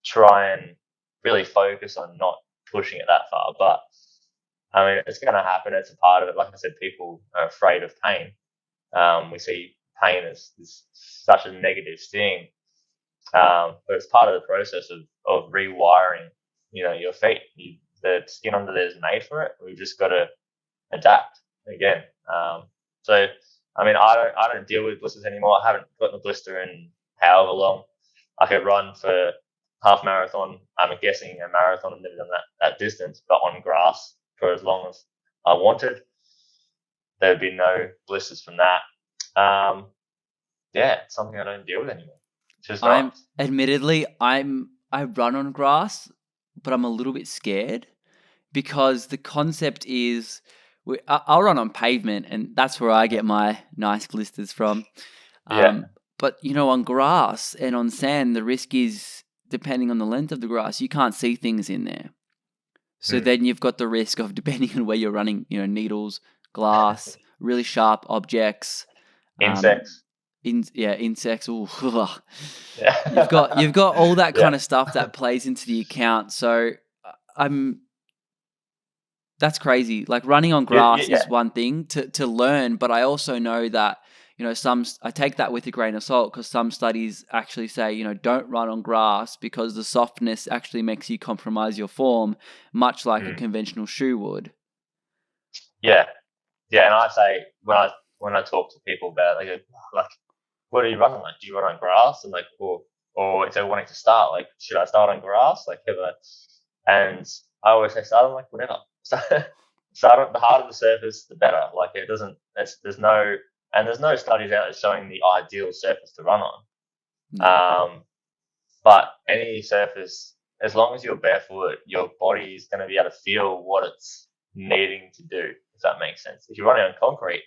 try and really focus on not pushing it that far. But I mean, it's going to happen. It's a part of it. Like I said, people are afraid of pain. We see pain as such a negative thing, but it's part of the process of rewiring. Your feet. The skin under there is made for it. We've just got to adapt again. So I mean, I don't deal with blisters anymore. I haven't gotten a blister in however long. I could run for half marathon. I'm guessing a marathon. I've never done that distance, but on grass for as long as I wanted. There would be no blisters from that. It's something I don't deal with anymore. It's just nice. Admittedly, I run on grass, but I'm a little bit scared because the concept is I'll run on pavement, and that's where I get my nice blisters from. But on grass and on sand, the risk is, depending on the length of the grass, you can't see things in there. So then you've got the risk of, depending on where you're running, needles, glass, really sharp objects, insects. Insects. Ooh, you've got all that kind of stuff that plays into the account. So that's crazy. Like, running on grass is one thing to learn, but I also know that I take that with a grain of salt, because some studies actually say don't run on grass because the softness actually makes you compromise your form, much like a conventional shoe would. Yeah, and I say when I talk to people about it, they go, like, what are you running like? Do you run on grass? And like, or if they're wanting to start, like, should I start on grass? Like, and I always say start on like whatever. So start on the harder the surface, the better. Like, it doesn't. There's no and there's no studies out there showing the ideal surface to run on. No. But any surface, as long as you're barefoot, your body is going to be able to feel what it's needing to do, if that makes sense. If you're running on concrete,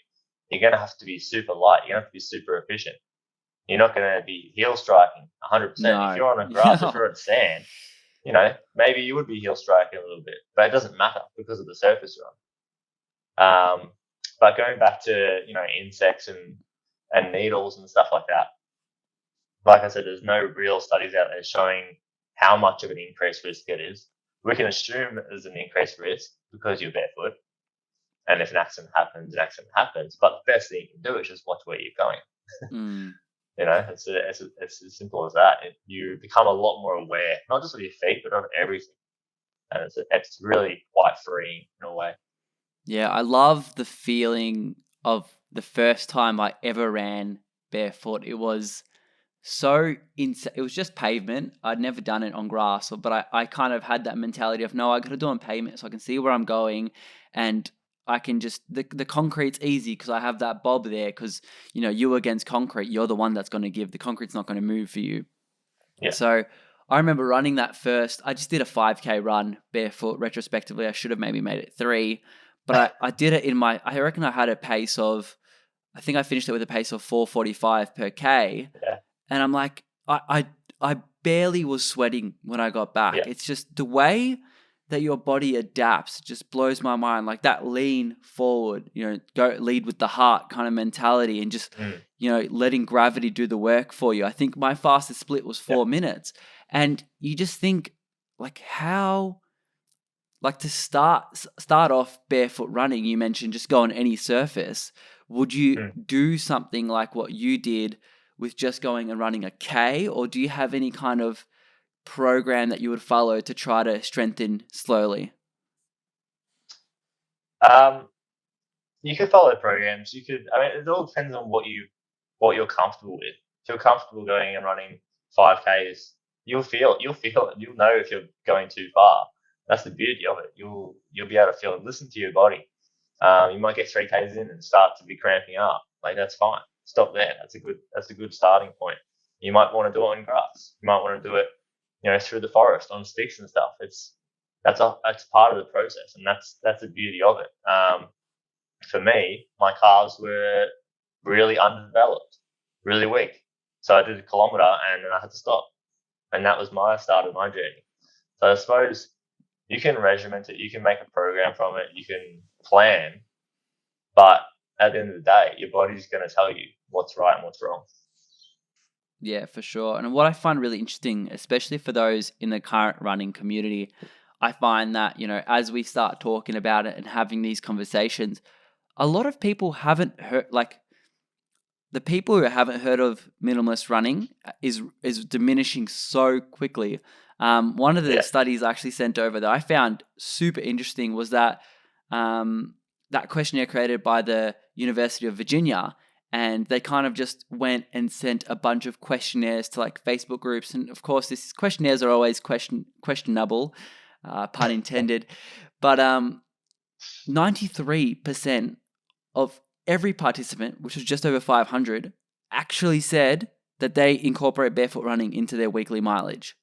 you're going to have to be super light. You're going to have to be super efficient. You're not going to be heel striking 100%. If No. you're on a grass, if you're on sand, maybe you would be heel striking a little bit, but it doesn't matter because of the surface you're on. But going back to, insects and needles and stuff like that, like I said, there's no real studies out there showing how much of an increased risk it is. We can assume there's an increased risk because you're barefoot. And if an accident happens, an accident happens. But the best thing you can do is just watch where you're going. Mm. It's as simple as that. You become a lot more aware, not just of your feet, but of everything. And it's really quite freeing in a way. Yeah, I love the feeling of the first time I ever ran barefoot. It was it was just pavement. I'd never done it on grass, but I kind of had that mentality of, no, I got to do it on pavement so I can see where I'm going, and I can just the concrete's easy because I have that bob there. Because you against concrete, you're the one that's going to give. The concrete's not going to move for you. Yeah. So I remember running that first. I just did a 5K run barefoot. Retrospectively, I should have maybe made it 3, but I did it I reckon I had a pace of, I think I finished it with a pace of 4:45 per K. Yeah. And I'm like, I barely was sweating when I got back. Yeah. It's just the way that your body adapts just blows my mind. Like that lean forward, go lead with the heart kind of mentality, and just, letting gravity do the work for you. I think my fastest split was 4 minutes. And you just think, like, how, like, to start off barefoot running, you mentioned just go on any surface. Would you do something like what you did with just going and running a K, or do you have any kind of program that you would follow to try to strengthen slowly? You could follow programs. It all depends on what you're comfortable with. If you're comfortable going and running 5Ks, you'll feel it. You'll know if you're going too far. That's the beauty of it. You'll be able to feel it. Listen to your body. You might get 3Ks in and start to be cramping up. Like, that's fine. Stop there. That's a good starting point. You might want to do it on grass. You might want to do it, through the forest on sticks and stuff. That's part of the process, and that's the beauty of it. For me, my calves were really underdeveloped, really weak. So I did a kilometer and then I had to stop. And that was my start of my journey. So I suppose you can regiment it, you can make a program from it, you can plan, but at the end of the day, your body's going to tell you what's right and what's wrong. Yeah, for sure. And what I find really interesting, especially for those in the current running community, I find that, as we start talking about it and having these conversations, a lot of people haven't heard, like, the people who haven't heard of minimalist running is diminishing so quickly. One of the studies I actually sent over that I found super interesting was that that questionnaire created by the University of Virginia, and they kind of just went and sent a bunch of questionnaires to like Facebook groups, and of course, these questionnaires are always questionable, pun intended, but 93% of every participant, which was just over 500, actually said that they incorporate barefoot running into their weekly mileage.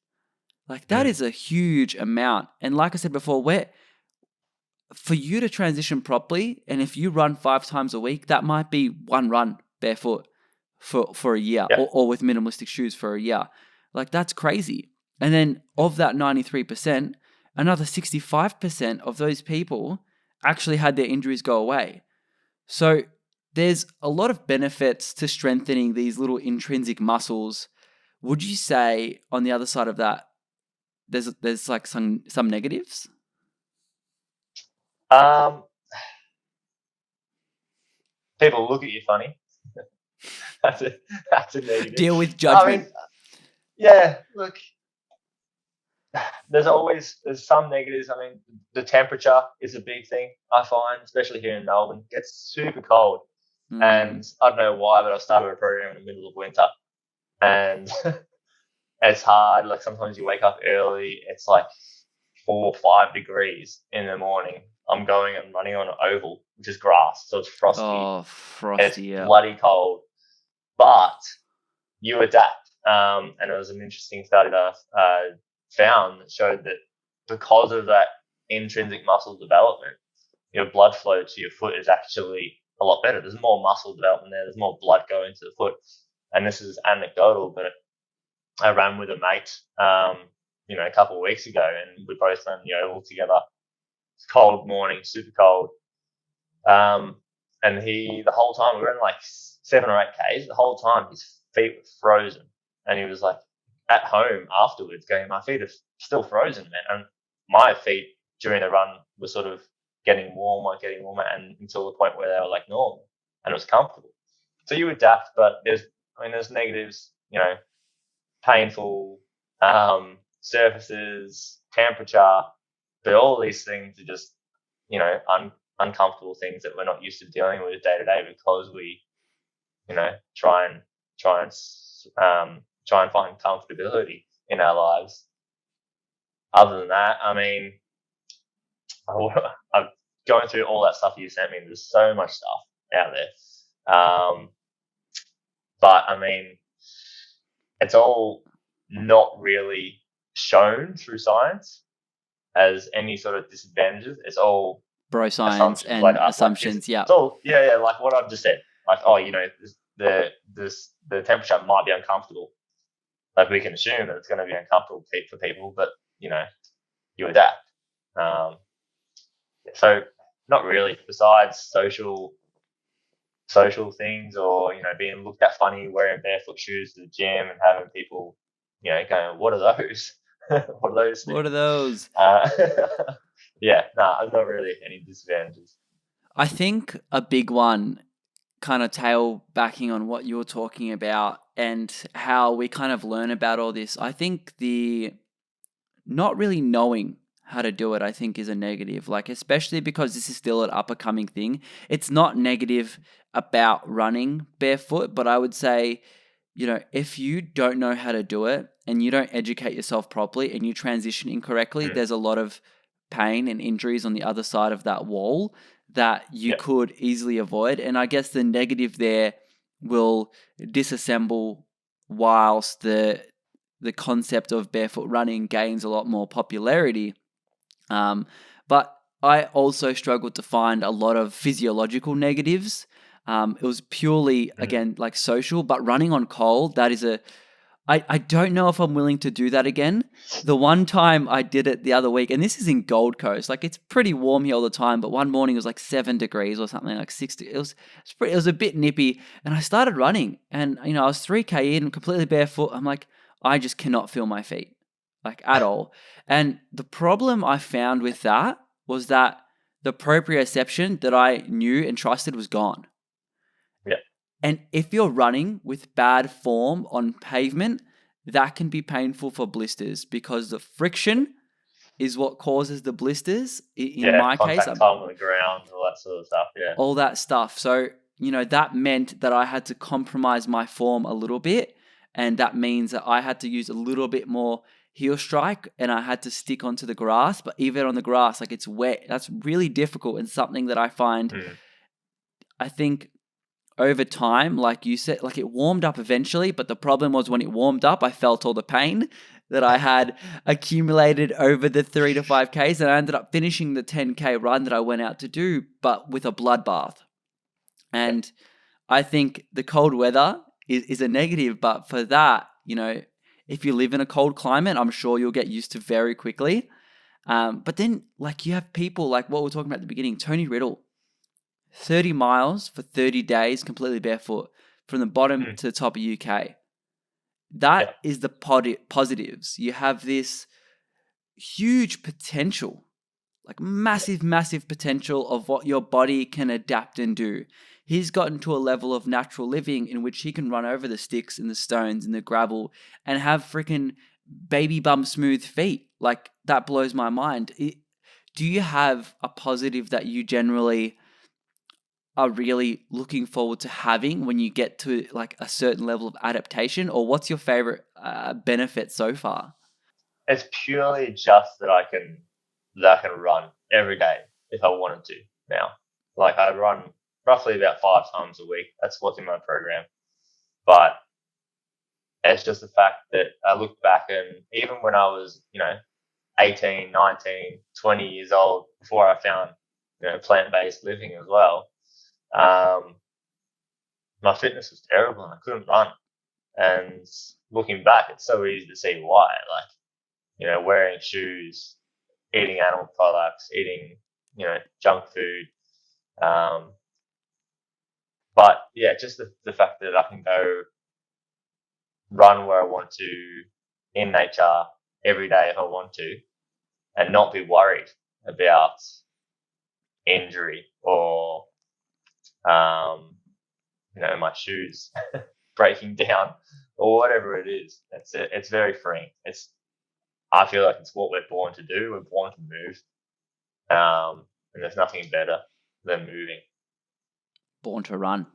Like, that is a huge amount. And like I said before, for you to transition properly, and if you run 5 times a week, that might be one run barefoot for a year, or with minimalistic shoes for a year. Like, that's crazy. And then of that 93%, another 65% of those people actually had their injuries go away. So there's a lot of benefits to strengthening these little intrinsic muscles. Would you say on the other side of that, there's like some negatives? People look at you funny. that's a negative. Deal with judgment. Look, there's some negatives. The temperature is a big thing, I find, especially here in Melbourne. It gets super cold. And I don't know why, but I started a program in the middle of winter, and it's hard. Like, sometimes you wake up early, it's like 4 or 5 degrees in the morning, I'm going and running on an oval, which is grass, so it's frosty. Oh, It's frosty, yeah. bloody cold, but you adapt. And it was an interesting study that I found that showed that because of that intrinsic muscle development, your blood flow to your foot is actually a lot better. There's more muscle development there. There's more blood going to the foot. And this is anecdotal, but I ran with a mate, a couple of weeks ago, and we both ran the oval together. It's cold morning, super cold. And the whole time, we were in like 7 or 8 Ks. The whole time, his feet were frozen, and he was like at home afterwards, going, "My feet are still frozen, man." And my feet during the run were sort of getting warmer, and until the point where they were like normal, and it was comfortable. So you adapt, but there's negatives, painful surfaces, temperature, but all these things are just, uncomfortable things that we're not used to dealing with day to day because we, try and find comfortability in our lives. Other than that, I mean, I'm going through all that stuff you sent me. There's so much stuff out there, but I mean, it's all not really shown through science as any sort of disadvantages. It's all Bro science assumptions, and assumptions, yeah. It's all like what I've just said. Like, oh, the temperature might be uncomfortable. Like we can assume that it's going to be uncomfortable for people, but you adapt. So not really. Besides social things, or being looked at funny wearing barefoot shoes to the gym and having people going, "What are those? What are those things?" What are those? Not really any disadvantages. I think a big one, kind of tail backing on what you're talking about and how we kind of learn about all this. I think the not really knowing how to do it, I think, is a negative. Like, especially because this is still an up and coming thing. It's not negative about running barefoot, but I would say, if you don't know how to do it and you don't educate yourself properly and you transition incorrectly, there's a lot of pain and injuries on the other side of that wall that you could easily avoid. And I guess the negative there will disassemble whilst the concept of barefoot running gains a lot more popularity. But I also struggled to find a lot of physiological negatives. It was purely, again, like social, but running on cold, that is I don't know if I'm willing to do that again. The one time I did it the other week, and this is in Gold Coast, like it's pretty warm here all the time, but one morning it was like 7 degrees or something, like 60. It was a bit nippy, and I started running, and I was 3K in, completely barefoot. I'm like, I just cannot feel my feet, like at all. And the problem I found with that was that the proprioception that I knew and trusted was gone. Yeah. And if you're running with bad form on pavement, that can be painful for blisters because the friction is what causes the blisters. In my case, contact time on the ground, all that sort of stuff. Yeah. all that stuff. So, that meant that I had to compromise my form a little bit. And that means that I had to use a little bit more heel strike and I had to stick onto the grass. But even on the grass, like it's wet, that's really difficult and something that I find, I think, over time, like you said, like it warmed up eventually, but the problem was when it warmed up, I felt all the pain that I had accumulated over the 3 to 5Ks, and I ended up finishing the 10K run that I went out to do, but with a bloodbath. And I think the cold weather is a negative, but for that, if you live in a cold climate, I'm sure you'll get used to very quickly. But then, like, you have people like what we were talking about at the beginning, Tony Riddle, 30 miles for 30 days completely barefoot from the bottom to the top of UK. That is the positives. You have this huge potential, like massive, massive potential of what your body can adapt and do. He's gotten to a level of natural living in which he can run over the sticks and the stones and the gravel and have freaking baby bum smooth feet. Like, that blows my mind. Do you have a positive that you generally are really looking forward to having when you get to like a certain level of adaptation, or what's your favorite benefit so far? It's purely just that I can run every day. if I wanted to now. Like I run roughly about 5 times a week. That's what's in my program. But it's just the fact that I look back, and even when I was, 18, 19, 20 years old, before I found, plant-based living as well, my fitness was terrible and I couldn't run. And looking back, it's so easy to see why. Like, wearing shoes, eating animal products, eating, junk food. But yeah, just the fact that I can go run where I want to in nature every day if I want to, and not be worried about injury or my shoes breaking down or whatever it is. It's very freeing. I feel like it's what we're born to do. We're born to move, and there's nothing better than moving. Born to run.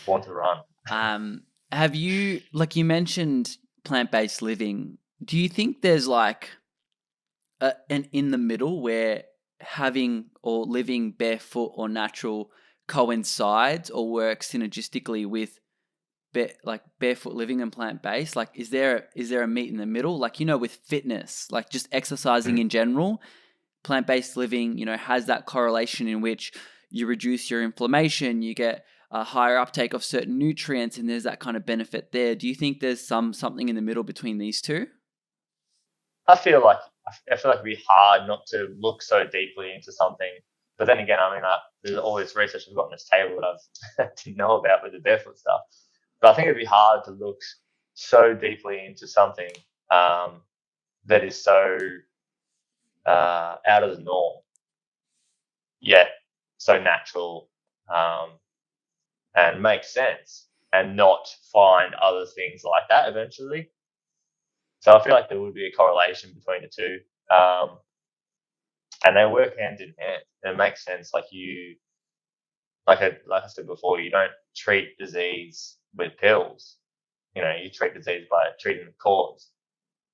Born to run. Have you, like you mentioned, plant-based living? Do you think there's like an in the middle where having or living barefoot or natural coincides or works synergistically with barefoot living and plant-based? Like, is there a meet in the middle? Like, with fitness, like just exercising in general, plant-based living, has that correlation in which you reduce your inflammation, you get a higher uptake of certain nutrients, and there's that kind of benefit there. Do you think there's something in the middle between these two? I feel like it'd be hard not to look so deeply into something. But then again, there's all this research I've got on this table that I didn't know about with the barefoot stuff. But I think it'd be hard to look so deeply into something that is so out of the norm, yet so natural, and makes sense, and not find other things like that eventually. So I feel like there would be a correlation between the two, and they work hand in hand. And it makes sense. Like I said before, you don't treat disease with pills. You treat disease by treating the cause.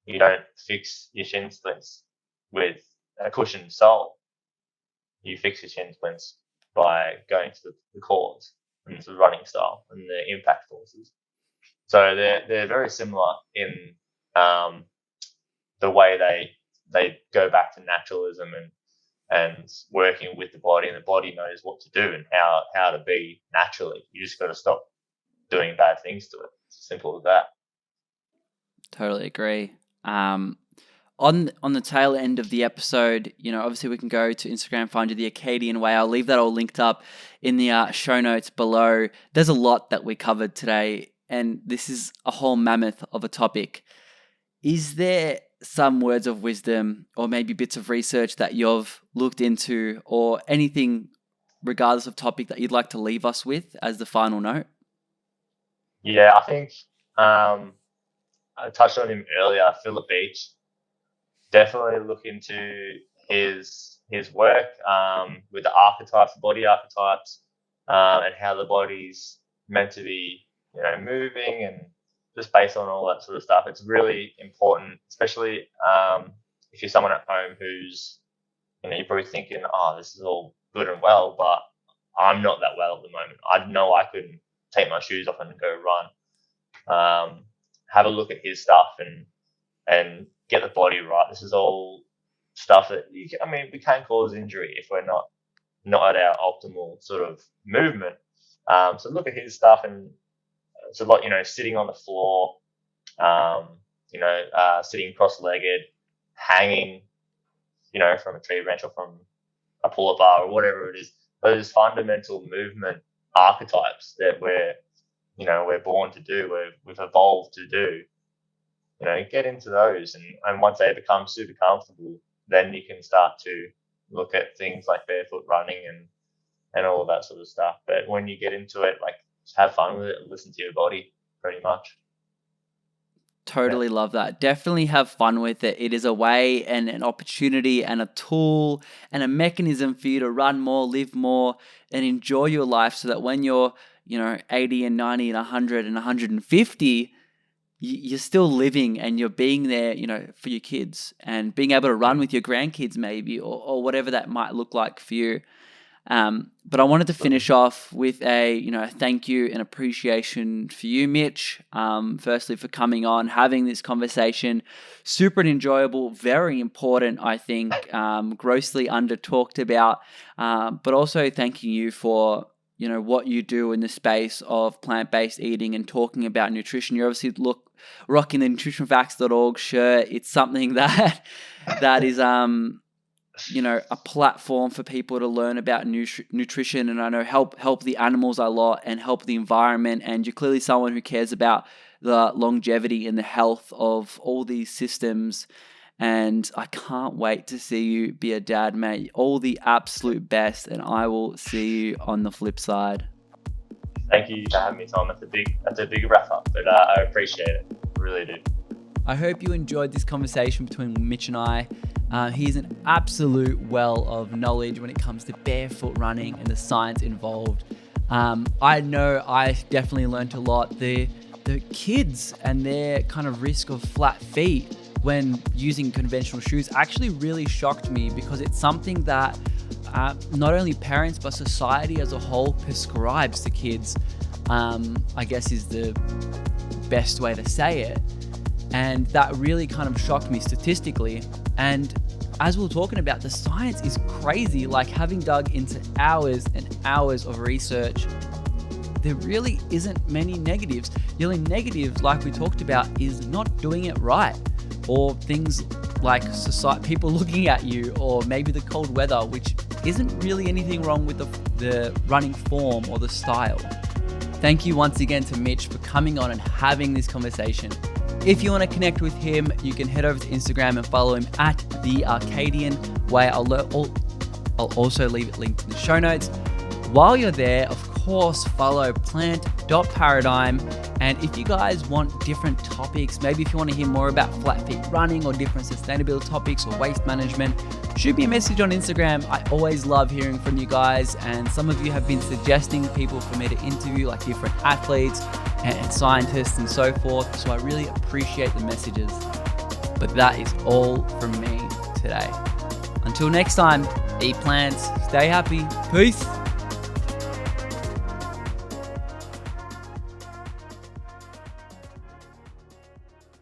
You don't fix your shin splints with a cushioned sole. You fix your shin splints by going to the cause, and the running style and the impact forces. So they're very similar in the way they go back to naturalism and working with the body, and the body knows what to do and how to be naturally. You just got to stop doing bad things to it. It's as simple as that. Totally agree. On the tail end of the episode, obviously we can go to Instagram, find you the Acadian Way. I'll leave that all linked up in the show notes below. There's a lot that we covered today, and this is a whole mammoth of a topic. Is there some words of wisdom or maybe bits of research that you've looked into, or anything regardless of topic, that you'd like to leave us with as the final note? Yeah, I think I touched on him earlier, Philip Beach. Definitely look into his work with the archetypes, body archetypes, and how the body's meant to be, moving, and just based on all that sort of stuff. It's really important, especially if you're someone at home who's, you're probably thinking, oh, this is all good and well, but I'm not that well at the moment. I know I couldn't take my shoes off and go run. Have a look at his stuff and get the body right. This is all stuff that we can cause injury if we're not at our optimal sort of movement. So look at his stuff, and it's a lot, sitting on the floor, sitting cross-legged, hanging, from a tree branch or from a pull-up bar or whatever it is. Those fundamental movement archetypes that we're born to do, we've evolved to do. Get into those, and once they become super comfortable, then you can start to look at things like barefoot running and all of that sort of stuff. But when you get into it, like, just have fun with it and listen to your body, pretty much. Totally love that. Definitely have fun with it. It is a way and an opportunity and a tool and a mechanism for you to run more, live more, and enjoy your life, so that when you're, 80 and 90 and 100 and 150, you're still living and you're being there, for your kids and being able to run with your grandkids maybe, or whatever that might look like for you. But I wanted to finish off with a thank you and appreciation for you, Mitch. Firstly, for coming on, having this conversation, super enjoyable, very important, I think, grossly under talked about, but also thanking you for what you do in the space of plant-based eating and talking about nutrition. You're obviously rocking the nutritionfacts.org shirt. It's something that is a platform for people to learn about nutrition, and I know help the animals a lot and help the environment. And you're clearly someone who cares about the longevity and the health of all these systems. And I can't wait to see you be a dad, mate. All the absolute best, and I will see you on the flip side. Thank you for having me, Tom. That's a big wrap up, but I appreciate it. I really do. I hope you enjoyed this conversation between Mitch and I. He's an absolute well of knowledge when it comes to barefoot running and the science involved. I know I definitely learned a lot. The kids and their kind of risk of flat feet when using conventional shoes actually really shocked me, because it's something that not only parents but society as a whole prescribes to kids, I guess is the best way to say it. And that really kind of shocked me statistically. And as we were talking about, the science is crazy. Like, having dug into hours and hours of research, there really isn't many negatives. The only negatives, like we talked about, is not doing it right, or things like society, people looking at you, or maybe the cold weather, which isn't really anything wrong with the running form or the style. Thank you once again to Mitch for coming on and having this conversation. If you want to connect with him, you can head over to Instagram and follow him at The Arcadian Way. I'll also leave it linked in the show notes. While you're there, of course, follow plant.paradigm. And if you guys want different topics, maybe if you want to hear more about Flatfeet running or different sustainability topics or waste management, shoot me a message on Instagram. I always love hearing from you guys. And some of you have been suggesting people for me to interview, like different athletes and scientists and so forth. So I really appreciate the messages. But that is all from me today. Until next time, eat plants, stay happy. Peace.